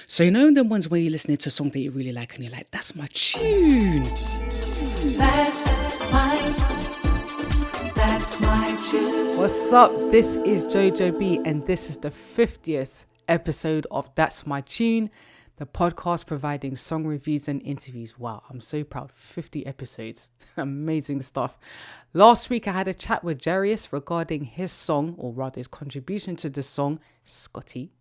So you know the ones when you're listening to a song that you really like and you're like, that's my tune. That's my tune. What's up? This is Jojo B and this is the 50th episode of That's My Tune, the podcast providing song reviews and interviews. Wow, I'm so proud. 50 episodes. Amazing stuff. Last week I had a chat with Jarius regarding his song, or rather his contribution to the song, Scotty.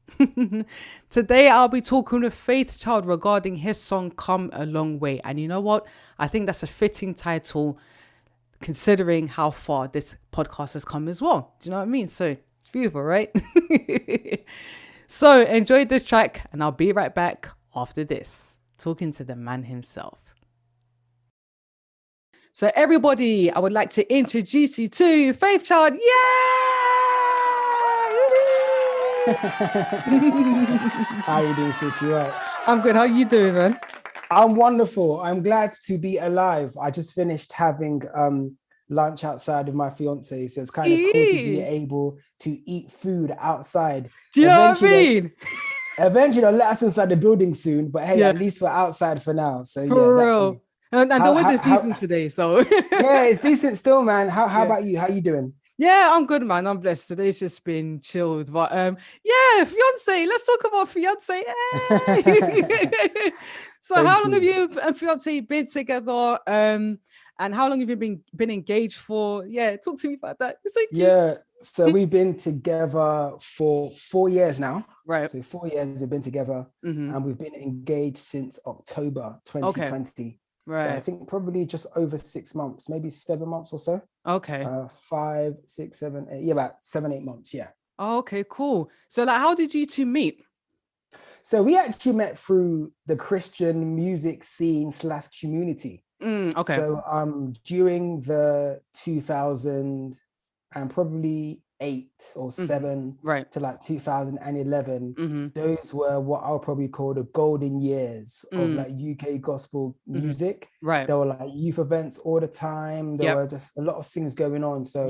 Today I'll be talking with Faith Child regarding his song, Come a Long Way. And you know what? I think that's a fitting title considering how far this podcast has come as well. Do you know what I mean? So it's beautiful, right? So enjoy this track and I'll be right back after this, talking to the man himself. So everybody, I would like to introduce you to Faith Child. Yay! How you doing, sis? You right? I'm good. How you doing, man? I'm wonderful. I'm glad to be alive. I just finished having lunch outside with my fiance, so it's kind of cool to be able to eat food outside. Do you know what I mean? Eventually, they'll let us inside the building soon, but hey, at least we're outside for now. So for yeah, real. And the weather's decent today, so yeah, it's decent still, man. How about you? How you doing? Yeah, I'm good, man. I'm blessed. Today's just been chilled, but yeah, fiance. Let's talk about fiance. Hey! So, how long have you and fiance been together? And how long have you been engaged for? Yeah, talk to me about that. It's so cute. Yeah, so we've been together for 4 years now. Right. So 4 years we've been together, and we've been engaged since October 2020. Okay. Right. So I think probably just over 6 months, maybe 7 months or so. Okay. 5, 6, 7, 8. Yeah, about 7, 8 months. Yeah. Okay, cool. So like, how did you two meet? So we actually met through the Christian music scene / community. Okay. So during the 2000 and probably 8 or 7 right. to like 2011, those were what I'll probably call the golden years of like UK gospel music. Right. There were like youth events all the time. There were just a lot of things going on. So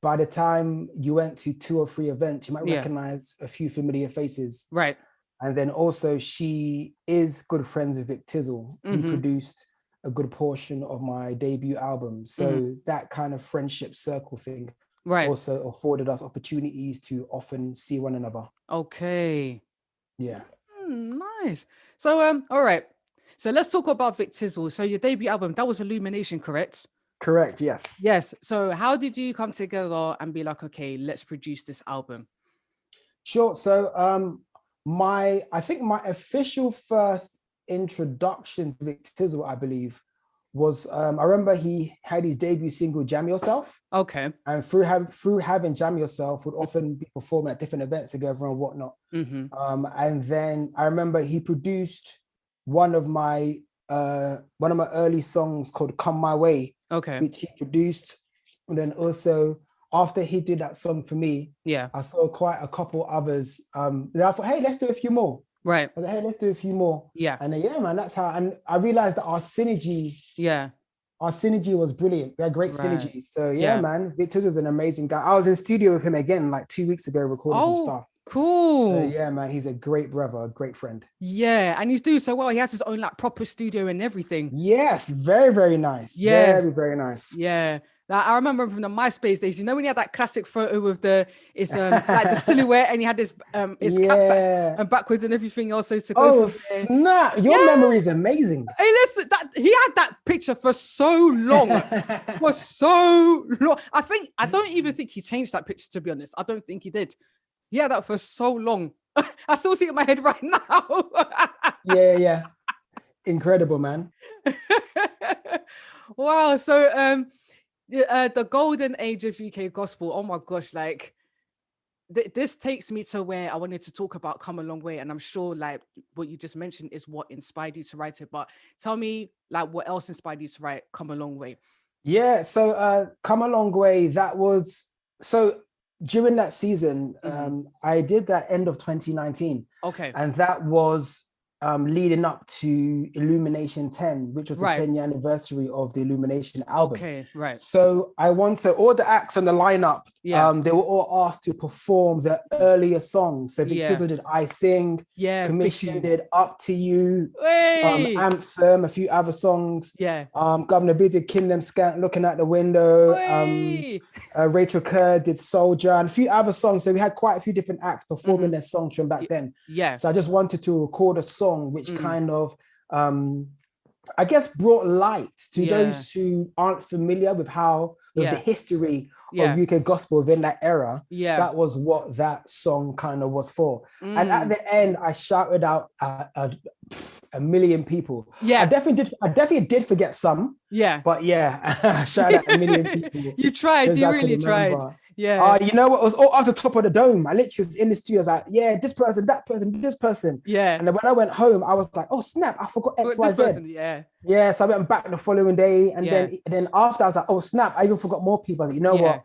by the time you went to 2 or 3 events, you might recognize a few familiar faces. Right. And then also she is good friends with Vic Tizzle, who produced a good portion of my debut album. So that kind of friendship circle thing also afforded us opportunities to often see one another. Okay. Yeah. Nice. So all right. So let's talk about Vic Tizzle. So your debut album, that was Illumination, correct? Correct, yes. Yes. So how did you come together and be like, okay, let's produce this album? Sure. So I think my official first introduction to Vic Tizzle, I believe, was I remember he had his debut single Jam Yourself. Okay. And through having Jam Yourself would often be performing at different events together and whatnot. And then I remember he produced one of my early songs called Come My Way. Okay. Which he produced. And then also after he did that song for me, I saw quite a couple others. And I thought, hey, let's do a few more. Right. I was like, hey, let's do a few more. Yeah. And then, man, that's how. And I realized that our synergy was brilliant. We had great synergy. So man, Vic Tizzle was an amazing guy. I was in studio with him again like 2 weeks ago recording some stuff. Cool. So, yeah, man, he's a great brother, a great friend. Yeah, and he's doing so well. He has his own like proper studio and everything. Yes, very, very nice. Yes. Very, very nice. Yeah. Like, I remember from the MySpace days, you know, when he had that classic photo with like the silhouette and he had this his cap and backwards and everything else. So to go from there. Snap. Your memory is amazing. Hey, listen, he had that picture for so long. I don't even think he changed that picture, to be honest. I don't think he did. He had that for so long. I still see it in my head right now. Yeah. Incredible, man. Wow. So the golden age of UK gospel. Oh my gosh, like this takes me to where I wanted to talk about Come a Long Way, and I'm sure like what you just mentioned is what inspired you to write it, but tell me like what else inspired you to write Come a Long Way. Yeah, so Come a Long Way, that was so during that season, I did that end of 2019. Okay. And that was leading up to Illumination 10, which was the 10-year anniversary of the Illumination album. Okay, right. So I wanted all the acts on the lineup. They were all asked to perform the earlier songs. So Victizzle did I Sing, Commission did Up to You, Anthem, a few other songs. Governor B did Kingdom Scant, Looking Out the Window. Rachel Kerr did Soldier, and a few other songs. So we had quite a few different acts performing their songs from back then. So I just wanted to record a song which kind of I guess brought light to those who aren't familiar with the history of UK gospel within that era. That was what that song kind of was for. And at the end, I shouted out a million people. I definitely did forget some. But I shouted out a million people. You tried. You really tried. You know what? It was all off the top of the dome. I literally was in the studio. I was like, this person, that person, this person. And then when I went home, I was like, oh snap, I forgot X, Y, Z. So I went back the following day, and then after I was like, oh snap, I even forgot more people. I was like, you know what?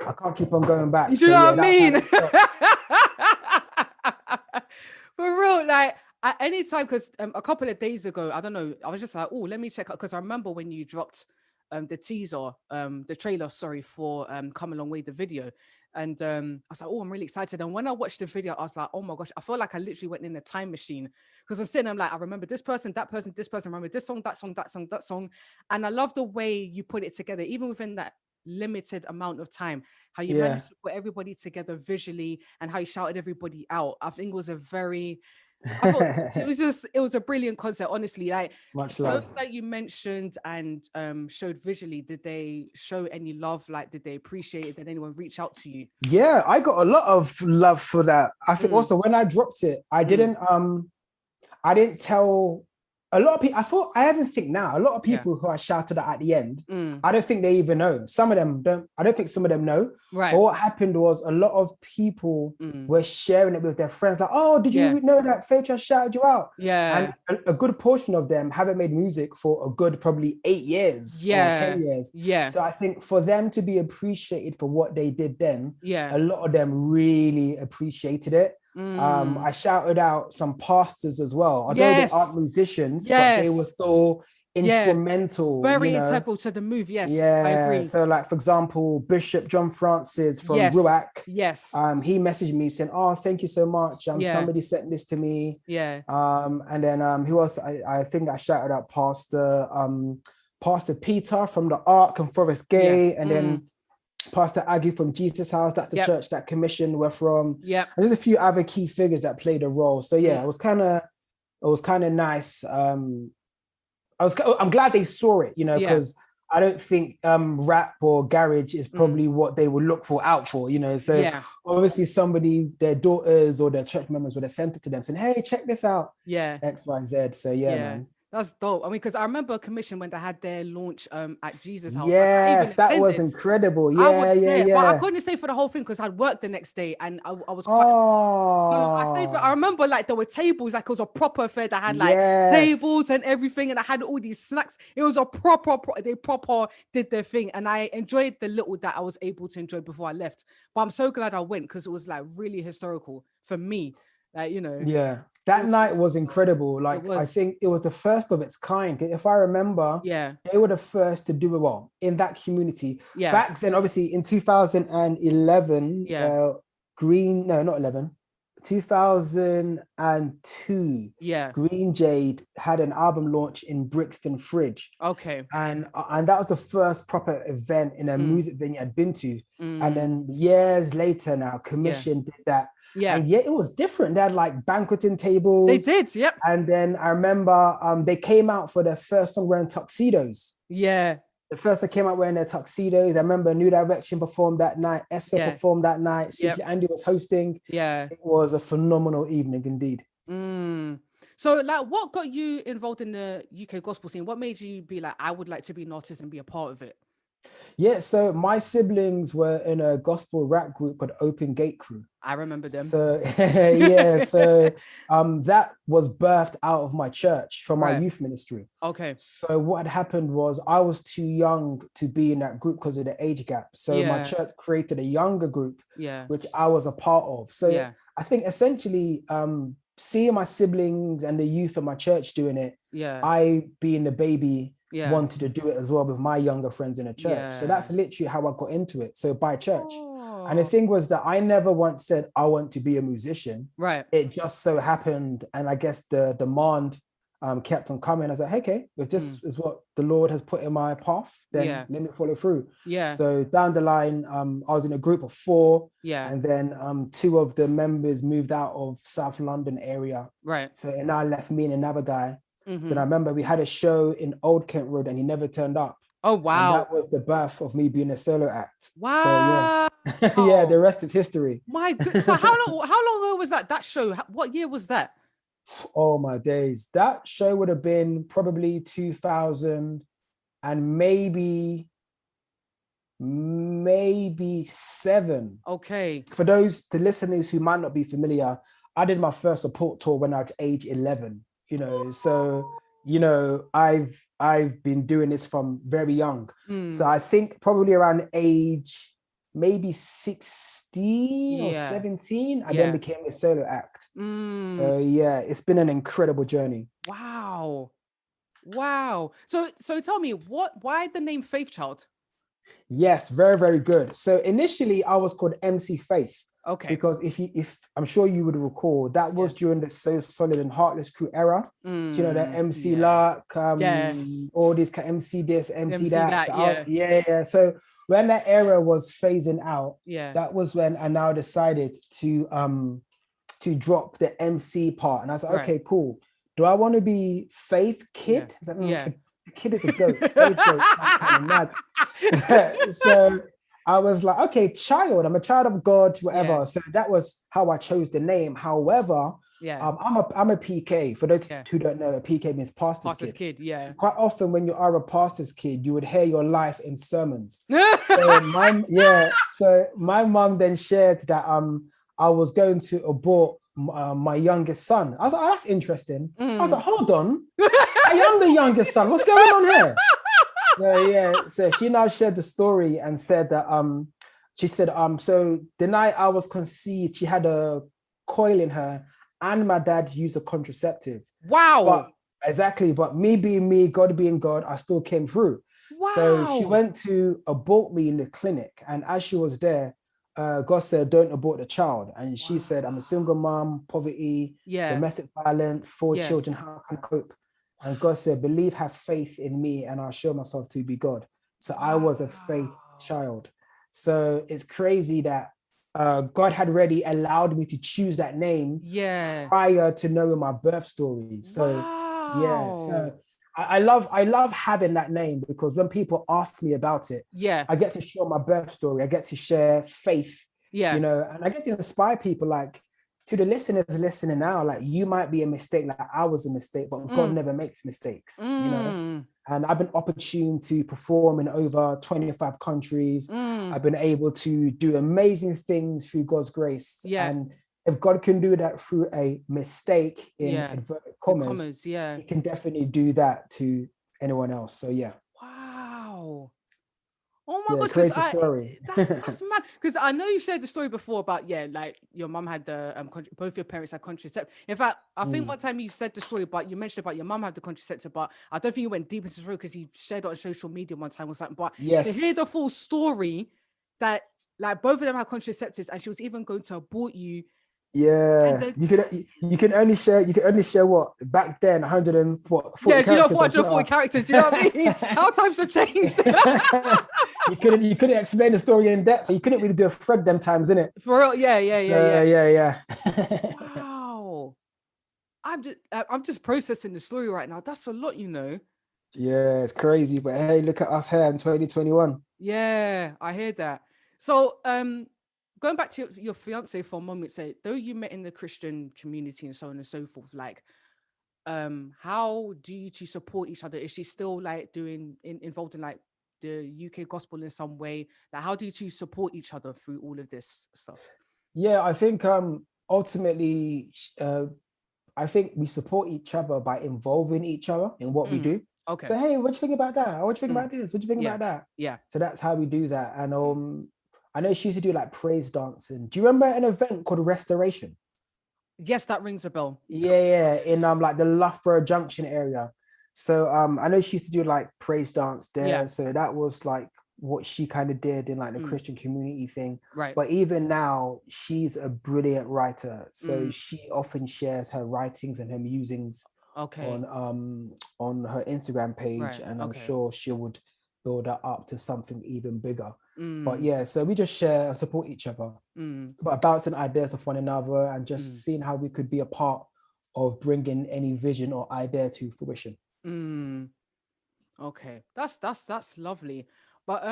I can't keep on going back. You know what I mean? For real, like at any time, because a couple of days ago, I don't know, I was just like, oh, let me check out, because I remember when you dropped the teaser, the trailer, for Come a Long Way, the video. And I was like, oh, I'm really excited. And when I watched the video, I was like, oh my gosh, I feel like I literally went in a time machine, because I'm sitting, I'm like, I remember this person, that person, this person, remember this song, that song, that song, that song. And I love the way you put it together, even within that limited amount of time, how you managed to put everybody together visually and how you shouted everybody out. I think it was I thought it was a brilliant concept, honestly. Like, much love. Those that you mentioned and showed visually, did they show any love? Like, did they appreciate it? Did anyone reach out to you? Yeah, I got a lot of love for that. I think also when I dropped it, I didn't tell a lot of people. I even think now, a lot of people who I shouted at the end, I don't think they even know. Some of them don't. I don't think some of them know. Right. But what happened was a lot of people were sharing it with their friends. Like, oh, did you know that Faith just shouted you out? And a good portion of them haven't made music for a good probably 8 years or 10 years. So I think for them to be appreciated for what they did then, a lot of them really appreciated it. I shouted out some pastors as well. Although they aren't musicians, but they were still instrumental. Very integral to the move. I agree. So like, for example, Bishop John Francis from Ruach. He messaged me saying, oh, thank you so much. Somebody sent this to me. And then who else? I think I shouted out Pastor Peter from the Ark and Forest Gate, and then Pastor Aggie from Jesus House. That's the church that Commission were from. And there's a few other key figures that played a role. So it was kind of nice. I'm glad they saw it, because I don't think rap or garage is probably what they would look out for, So obviously their daughters or their church members would have sent it to them saying, hey, check this out. X, Y, Z. So man. That's dope. I mean, because I remember Commission when they had their launch at Jesus House. Yes, that was incredible. Yeah. But I couldn't stay for the whole thing because I'd worked the next day, and I was quite. I stayed for. I remember like there were tables, like it was a proper affair that had like tables and everything, and I had all these snacks. It was a proper. They proper did their thing, and I enjoyed the little that I was able to enjoy before I left. But I'm so glad I went because it was like really historical for me. Like, that night was incredible. Like, I think it was the first of its kind. If I remember, they were the first to do it well in that community. Back then, obviously, in 2011, 2002, Green Jade had an album launch in Brixton Fridge. Okay. And that was the first proper event in a music venue I'd been to. And then years later now, Commission did that. And it was different. They had like banqueting tables. They did, And then I remember they came out for their first song wearing tuxedos. The first they came out wearing their tuxedos. I remember New Direction performed that night. Essa performed that night. Simply Andy was hosting. It was a phenomenal evening indeed. So like, what got you involved in the UK gospel scene? What made you be like, I would like to be an artist and be a part of it? So my siblings were in a gospel rap group called Open Gate Crew. I remember them. So that was birthed out of my church from my youth ministry. Okay. So what had happened was I was too young to be in that group because of the age gap. So my church created a younger group, which I was a part of. So I think essentially seeing my siblings and the youth of my church doing it, I, being the baby, wanted to do it as well with my younger friends in the church. So that's literally how I got into it. So by church. And the thing was that I never once said I want to be a musician. Right. It just so happened, and I guess the demand kept on coming. I was like, hey, okay, if this is what the Lord has put in my path, then let me follow through. So down the line, I was in a group of 4. And then 2 of the members moved out of South London area. Right. So it now left me and another guy. Then I remember we had a show in Old Kent Road and he never turned up. Oh, wow. And that was the birth of me being a solo act. Wow. So yeah, the rest is history. My goodness. So how long ago was that show? What year was that? Oh my days. That show would have been probably 2000 and maybe 7. Okay. For those the listeners who might not be familiar, I did my first support tour when I was age 11, so I've been doing this from very young. So I think probably around age maybe 16 or 17, I then became a solo act. So yeah, it's been an incredible journey. Wow. So tell me, why the name Faith Child? Yes, very, very good. So initially I was called MC Faith. Okay. Because if I'm sure you would recall, that was during the So Solid and Heartless Crew era. So, the MC Lark, all these MC this, MC that. So So when that era was phasing out, that was when I now decided to drop the MC part. And I was like, okay, cool. Do I want to be Faith Kid? The kid is a goat. Faith goat. Kind of mad. So I was like, okay, child. I'm a child of God, whatever. So that was how I chose the name. However, I'm a PK. For those who don't know, a PK means pastor's kid. Quite often when you are a pastor's kid, you would hear your life in sermons. So my mom then shared that I was going to abort my youngest son. I was like, oh, that's interesting. I was like, hold on, I am the youngest son. What's going on here? So she now shared the story and said that she said so the night I was conceived, she had a coil in her, and my dad used a contraceptive. Wow. But me being me, God being God, I still came through. Wow. So she went to abort me in the clinic, and as she was there, God said, don't abort the child. And she said, I'm a single mom, poverty, domestic violence, 4 children, how can I cope? And God said, believe, have faith in me, and I'll show myself to be God. So I was a faith child. So it's crazy that God had already allowed me to choose that name prior to knowing my birth story. So so I love having that name, because when people ask me about it, I get to share my birth story. I get to share faith, and I get to inspire people. Like, to the listeners listening now, like, you might be a mistake, like I was a mistake, but God never makes mistakes, And I've been opportune to perform in over 25 countries. I've been able to do amazing things through God's grace. And if God can do that through a mistake in inverted commas, He can definitely do that to anyone else. So Wow. Oh my gosh, crazy story. That's mad. Because I know you shared the story before about like your mum had the both your parents had contraceptive. In fact, I think one time you said the story, but you mentioned about your mum had the contraceptive, but I don't think you went deep into the story because you shared it on social media one time or something. But to hear the full story, that like both of them had contraceptives, and she was even going to abort you. You can only share what back then 140 do you know 140 characters? Do you know what I mean? How times have changed. you couldn't explain the story in depth. You couldn't really do a thread them times, innit? For real, yeah. Wow. I'm just processing the story right now. That's a lot, Yeah, it's crazy. But hey, look at us here in 2021. Yeah, I hear that. So going back to your fiance for a moment, say, though you met in the Christian community and so on and so forth, like, how do you two support each other? Is she still like involved in like the UK gospel in some way? Like, how do you two support each other through all of this stuff? Yeah, I think ultimately, I think we support each other by involving each other in what we do. Okay. So hey, what do you think about that? What do you think about this? What do you think about that? Yeah. So that's how we do that. And I know she used to do like praise dancing. Do you remember an event called Restoration? Yes, that rings a bell. Yeah, in like the Loughborough Junction area. So I know she used to do like praise dance there. Yeah. So that was like what she kind of did in like the Mm. Christian community thing. Right. But even now, she's a brilliant writer. So Mm. she often shares her writings and her musings Okay. on her Instagram page, Right. and I'm Okay. sure she would build that up to something even bigger. But Mm. yeah, so we just share and support each other, Mm. but bouncing ideas off one another and Mm. just seeing how we could be a part of bringing any vision or idea to fruition. Mm. Okay, that's lovely. But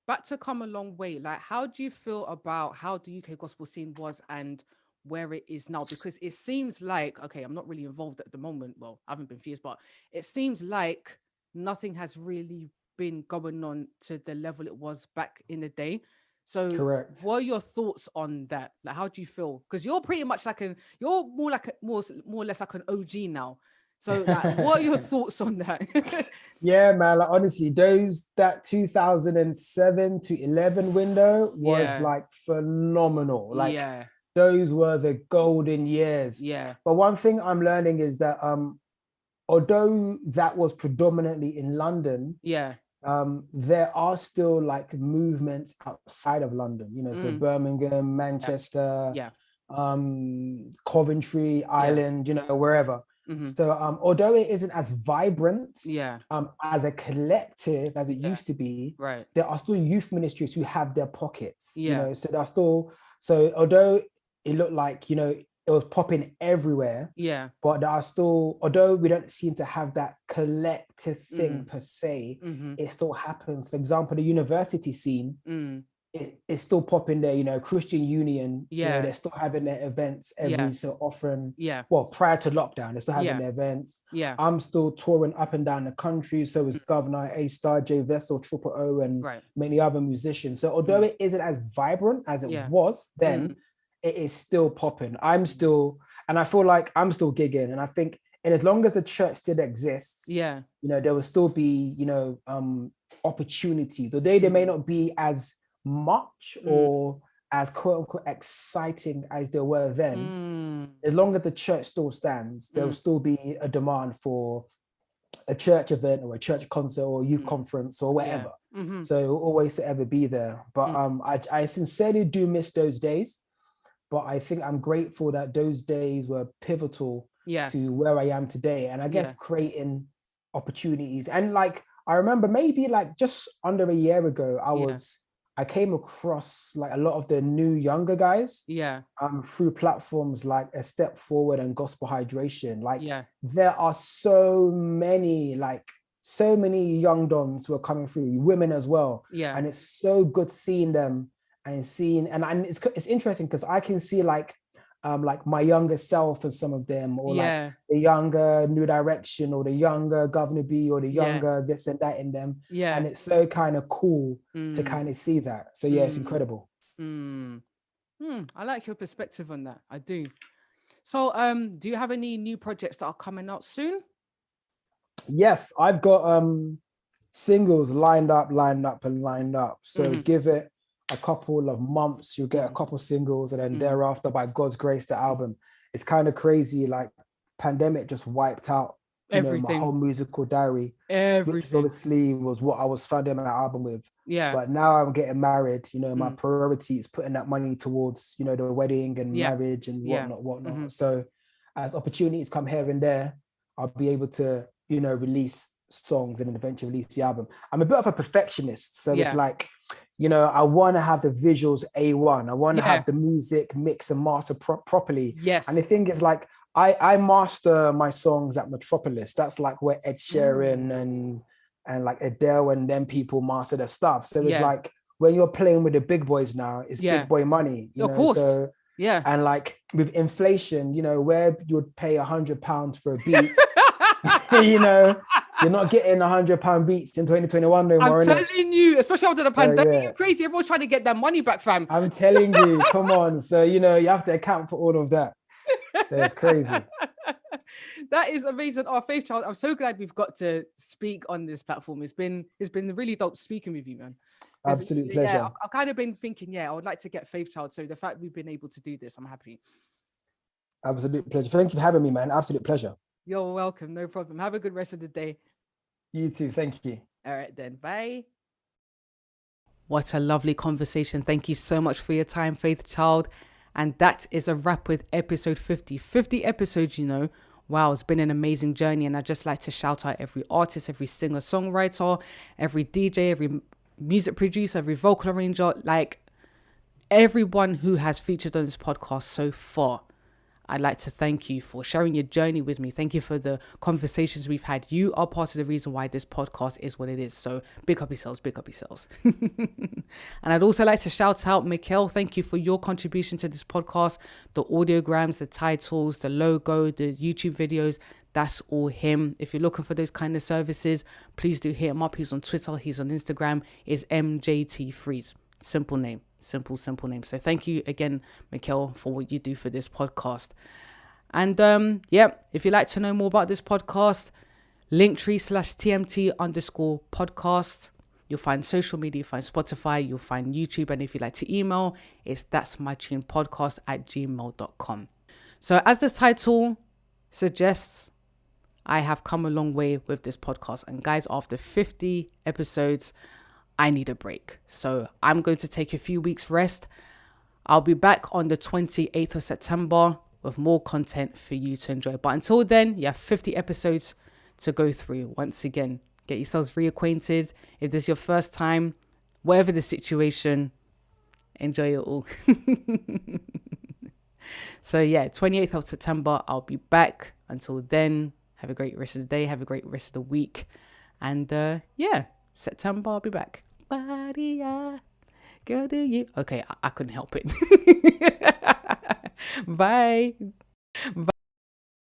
back to Come a Long Way, like how do you feel about how the UK gospel scene was and where it is now? Because it seems like, okay, I'm not really involved at the moment. Well, I haven't been for years, but it seems like nothing has really been going on to the level it was back in the day. So Correct. what are your thoughts on that? Like how do you feel? Because you're pretty much like you're more like more or less like an OG now. So like what are your thoughts on that? Yeah, man. Like honestly, that 2007 to 11 window was Yeah, like phenomenal. Like yeah, those were the golden years. yeah, But one thing I'm learning is that although that was predominantly in London, yeah, there are still like movements outside of London, so mm, Birmingham, yeah, Manchester, yeah, Coventry, yeah, Ireland, wherever. mm-hmm, So although it isn't as vibrant yeah, as a collective as it yeah, used to be, right, there are still youth ministries who have their pockets, yeah, so there are still, so although it looked like, it was popping everywhere, yeah, but there are still, although we don't seem to have that collective thing mm, per se, mm-hmm, it still happens. For example, the university scene, mm, it's still popping there, Christian Union, yeah, they're still having their events yeah, every so often. yeah, Well, prior to lockdown, they're still having yeah, their events. yeah, I'm still touring up and down the country. So is mm, Governor A Star, J Vessel, Triple O, and right, many other musicians. So although mm, it isn't as vibrant as it yeah, was then, mm, it is still popping. I'm mm, still, and I feel like I'm still gigging. And I think, and as long as the church still exists, yeah, there will still be, opportunities. Although they may mm, not be as much mm, or as quote unquote exciting as they were then, mm, as long as the church still stands, there will mm, still be a demand for a church event or a church concert or youth mm, conference or yeah, whatever. mm-hmm, So it will always forever be there. But mm, I sincerely do miss those days. But I think I'm grateful that those days were pivotal yeah, to where I am today. And I guess yeah, creating opportunities. And like I remember maybe like just under a year ago, yeah, I came across like a lot of the new younger guys yeah, through platforms like A Step Forward and Gospel Hydration. Like yeah, there are so many young dons who are coming through, women as well. yeah, And it's so good seeing them and and it's interesting because I can see like my younger self and some of them, or like yeah, the younger New Direction or the younger Governor B or the yeah, younger this and that in them. yeah, And it's so kind of cool to mm, kind of see that. So yeah, it's mm, incredible. mm. I like your perspective on that. I do. So, do you have any new projects that are coming out soon? Yes, I've got singles lined up. So Mm-hmm, give it a couple of months, you'll get a mm-hmm, couple singles, and then mm-hmm, thereafter, by God's grace, the album. It's kind of crazy. Like pandemic just wiped out, my everything, whole musical diary, which everything. obviously was what I was funding my album with. Yeah, But now I'm getting married, my mm, priority is putting that money towards, the wedding and yeah, marriage and yeah. Mm-hmm, whatnot. So as opportunities come here and there, I'll be able to, release songs and then eventually release the album. I'm a bit of a perfectionist. So it's yeah, like, I want to have the visuals A1. I want to yeah, have the music mix and master properly. And the yes. thing is like, I master my songs at Metropolis. That's like where Ed Sheeran Ooh, and like Adele and them people master their stuff. So it's yeah, like when you're playing with the big boys now, it's big yeah. boy money, Of course. So Yeah. and like with inflation, where you'd pay £100 for a beat, you're not getting £100 beats in 2021 no I'm more, innit? telling you, especially after the So pandemic, yeah, you're crazy. Everyone's trying to get their money back, fam. I'm telling you, come on. So you have to account for all of that. So it's crazy. That is amazing. Oh, Faith Child, I'm so glad we've got to speak on this platform. It's been really dope speaking with you, man. Because Absolute yeah, pleasure. I've kind of been thinking, yeah, I would like to get Faith Child. So the fact we've been able to do this, I'm happy. Absolute pleasure. Thank you for having me, man. Absolute pleasure. You're welcome. No problem. Have a good rest of the day. You too. Thank you. All right then. Bye. What a lovely conversation. Thank you so much for your time, Faith Child. And that is a wrap with episode 50. 50 episodes, you know. Wow, it's been an amazing journey. And I'd just like to shout out every artist, every singer, songwriter, every DJ, every music producer, every vocal arranger, like everyone who has featured on this podcast so far. I'd like to thank you for sharing your journey with me. Thank you for the conversations we've had. You are part of the reason why this podcast is what it is. So big up yourselves, big up yourselves. And I'd also like to shout out Mikkel. Thank you for your contribution to this podcast. The audiograms, the titles, the logo, the YouTube videos, that's all him. If you're looking for those kind of services, please do hit him up. He's on Twitter, he's on Instagram. It's MJT Freeze. Simple name. Simple name. So thank you again, Mikkel, for what you do for this podcast. And if you'd like to know more about this podcast, linktr.ee/TMT_podcast. You'll find social media, you'll find Spotify, you'll find YouTube. And if you'd like to email, it's that'smytunepodcast@gmail.com. So as the title suggests, I have come a long way with this podcast. And guys, after 50 episodes, I need a break. So I'm going to take a few weeks rest. I'll be back on the 28th of September with more content for you to enjoy. But until then, you have 50 episodes to go through. Once again, get yourselves reacquainted. If this is your first time, whatever the situation, enjoy it all. So 28th of September, I'll be back. Until then, have a great rest of the day. Have a great rest of the week. And September, I'll be back. Body, girl, do you? Okay, I couldn't help it. Bye. Bye.